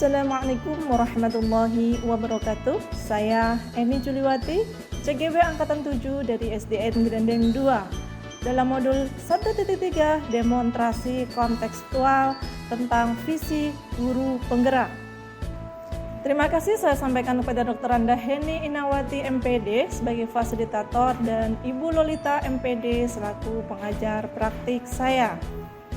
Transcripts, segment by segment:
Assalamualaikum warahmatullahi wabarakatuh. Saya Emi Juliwati, CGB Angkatan 7 dari SDN Grandeng 2. Dalam modul 1.3 demonstrasi kontekstual tentang visi guru penggerak. Terima kasih saya sampaikan kepada Dr. Anda Heni Inawati MPD sebagai fasilitator dan Ibu Lolita MPD selaku pengajar praktik saya.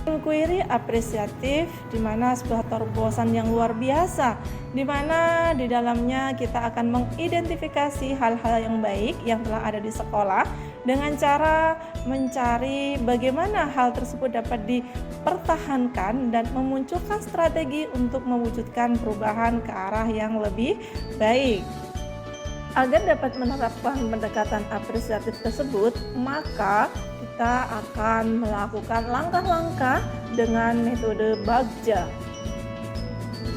Query apresiatif, di mana sebuah terobosan yang luar biasa, di mana di dalamnya kita akan mengidentifikasi hal-hal yang baik yang telah ada di sekolah dengan cara mencari bagaimana hal tersebut dapat dipertahankan dan memunculkan strategi untuk mewujudkan perubahan ke arah yang lebih baik. Agar dapat menerapkan pendekatan apresiatif tersebut, maka kita akan melakukan langkah-langkah dengan metode Bagja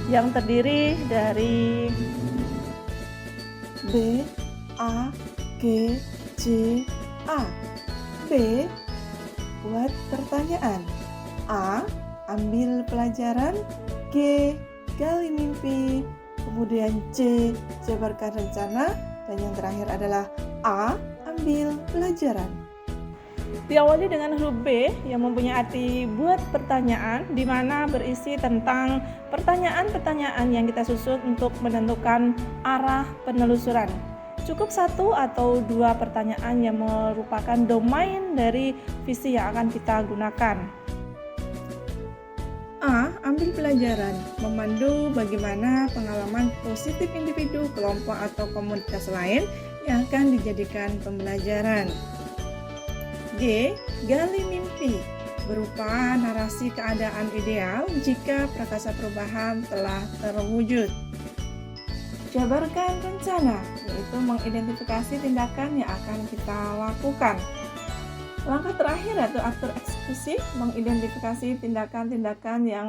yang terdiri dari B, A, G, C, A. B, buat pertanyaan. A, ambil pelajaran. G, gali mimpi. Kemudian C, jabarkan rencana. Dan yang terakhir adalah A, ambil pelajaran. Diawali dengan huruf B yang mempunyai arti buat pertanyaan, di mana berisi tentang pertanyaan-pertanyaan yang kita susun untuk menentukan arah penelusuran. Cukup satu atau dua pertanyaan yang merupakan domain dari visi yang akan kita gunakan. A. Ambil pelajaran, memandu bagaimana pengalaman positif individu, kelompok atau komunitas lain yang akan dijadikan pembelajaran. G. Gali mimpi, berupa narasi keadaan ideal jika prakasa perubahan telah terwujud. Jabarkan rencana, yaitu mengidentifikasi tindakan yang akan kita lakukan. Langkah terakhir yaitu atur eksekusi, mengidentifikasi tindakan-tindakan yang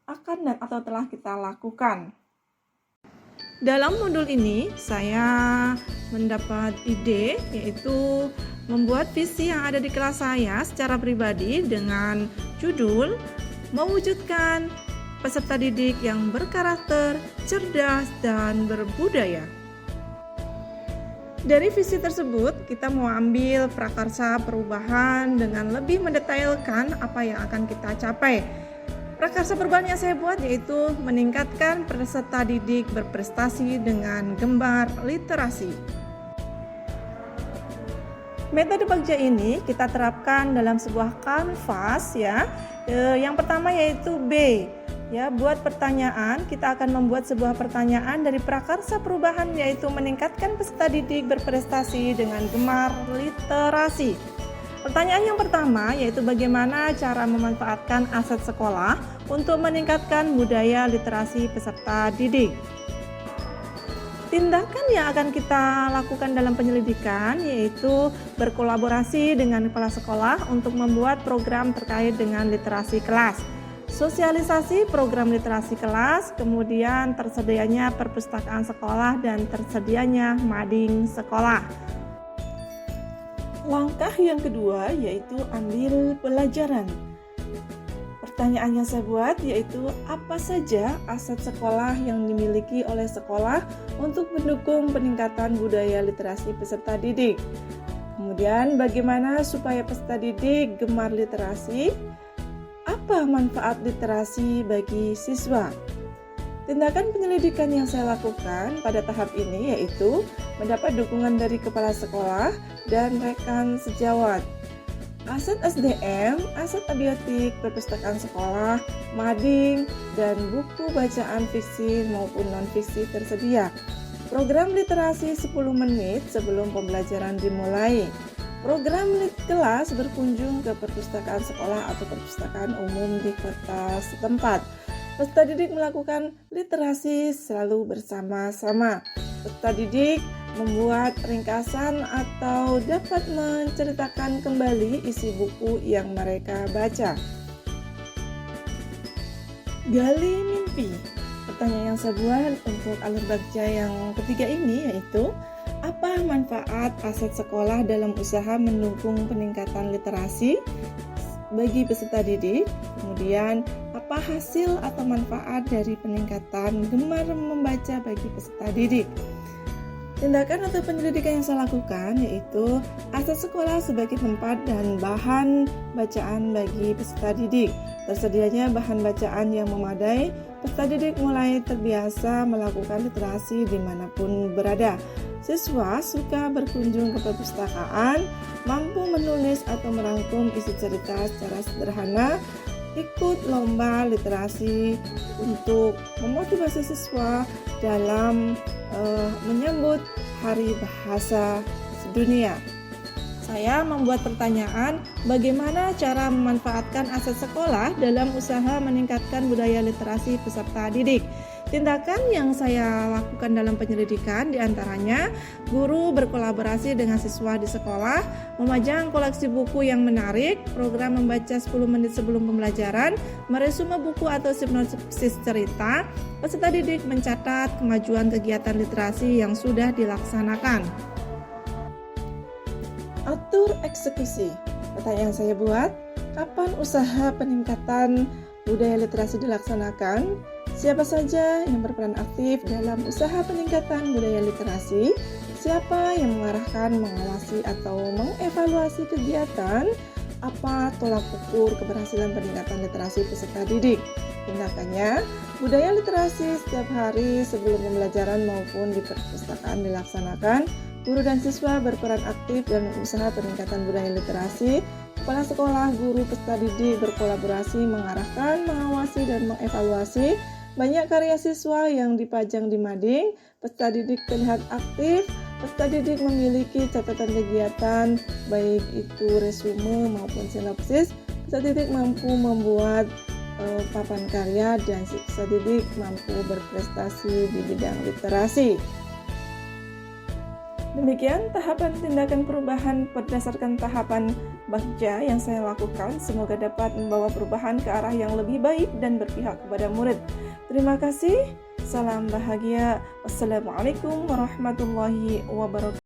akan dan atau telah kita lakukan. Dalam modul ini saya mendapat ide, yaitu membuat visi yang ada di kelas saya secara pribadi dengan judul mewujudkan peserta didik yang berkarakter, cerdas, dan berbudaya. Dari visi tersebut, kita mau ambil prakarsa perubahan dengan lebih mendetailkan apa yang akan kita capai. Prakarsa perubahan yang saya buat yaitu meningkatkan peserta didik berprestasi dengan gemar literasi. Metode Bagja ini kita terapkan dalam sebuah kanvas ya. Yang pertama yaitu B. Ya, buat pertanyaan, kita akan membuat sebuah pertanyaan dari prakarsa perubahan yaitu meningkatkan peserta didik berprestasi dengan gemar literasi. Pertanyaan yang pertama yaitu bagaimana cara memanfaatkan aset sekolah untuk meningkatkan budaya literasi peserta didik. Tindakan yang akan kita lakukan dalam penyelidikan yaitu berkolaborasi dengan kepala sekolah untuk membuat program terkait dengan literasi kelas. Sosialisasi program literasi kelas, kemudian tersedianya perpustakaan sekolah dan tersedianya mading sekolah. Langkah yang kedua yaitu ambil pelajaran. Pertanyaan yang saya buat yaitu apa saja aset sekolah yang dimiliki oleh sekolah untuk mendukung peningkatan budaya literasi peserta didik. Kemudian bagaimana supaya peserta didik gemar literasi? Apa manfaat literasi bagi siswa? Tindakan penyelidikan yang saya lakukan pada tahap ini yaitu mendapat dukungan dari kepala sekolah dan rekan sejawat. Aset SDM, aset abiotik, perpustakaan sekolah, mading, dan buku bacaan fiksi maupun non-fiksi tersedia. Program literasi 10 menit sebelum pembelajaran dimulai. Program kelas berkunjung ke perpustakaan sekolah atau perpustakaan umum di kota setempat. Peserta didik melakukan literasi selalu bersama-sama. Peserta didik membuat ringkasan atau dapat menceritakan kembali isi buku yang mereka baca. Gali mimpi. Pertanyaan yang saya buat untuk alur Bagja yang ketiga ini yaitu apa manfaat aset sekolah dalam usaha mendukung peningkatan literasi? bagi peserta didik, kemudian apa hasil atau manfaat dari peningkatan gemar membaca bagi peserta didik. Tindakan atau penyelidikan yang saya lakukan yaitu aset sekolah sebagai tempat dan bahan bacaan bagi peserta didik. Tersedianya bahan bacaan yang memadai, peserta didik mulai terbiasa melakukan literasi dimanapun berada. Siswa suka berkunjung ke perpustakaan, mampu menulis atau merangkum isi cerita secara sederhana, ikut lomba literasi untuk memotivasi siswa dalam menyambut Hari Bahasa Sedunia. Saya membuat pertanyaan, bagaimana cara memanfaatkan aset sekolah dalam usaha meningkatkan budaya literasi peserta didik. Tindakan yang saya lakukan dalam penyelidikan diantaranya guru berkolaborasi dengan siswa di sekolah, memajang koleksi buku yang menarik, program membaca 10 menit sebelum pembelajaran, meresume buku atau sinopsis cerita, peserta didik mencatat kemajuan kegiatan literasi yang sudah dilaksanakan. Atur eksekusi. Pertanyaan yang saya buat, kapan usaha peningkatan budaya literasi dilaksanakan? Siapa saja yang berperan aktif dalam usaha peningkatan budaya literasi? Siapa yang mengarahkan, mengawasi, atau mengevaluasi kegiatan? Apa tolak ukur keberhasilan peningkatan literasi peserta didik? Tindakannya, budaya literasi setiap hari sebelum pembelajaran maupun di perpustakaan dilaksanakan. Guru dan siswa berperan aktif dalam usaha peningkatan budaya literasi. Kepala sekolah, guru, peserta didik berkolaborasi, mengarahkan, mengawasi, dan mengevaluasi. Banyak karya siswa yang dipajang di mading, peserta didik terlihat aktif, peserta didik memiliki catatan kegiatan, baik itu resume maupun sinopsis, peserta didik mampu membuat papan karya, dan peserta didik mampu berprestasi di bidang literasi. Demikian tahapan tindakan perubahan berdasarkan tahapan Bagja yang saya lakukan. Semoga dapat membawa perubahan ke arah yang lebih baik dan berpihak kepada murid. Terima kasih. Salam bahagia. Wassalamualaikum warahmatullahi wabarakatuh.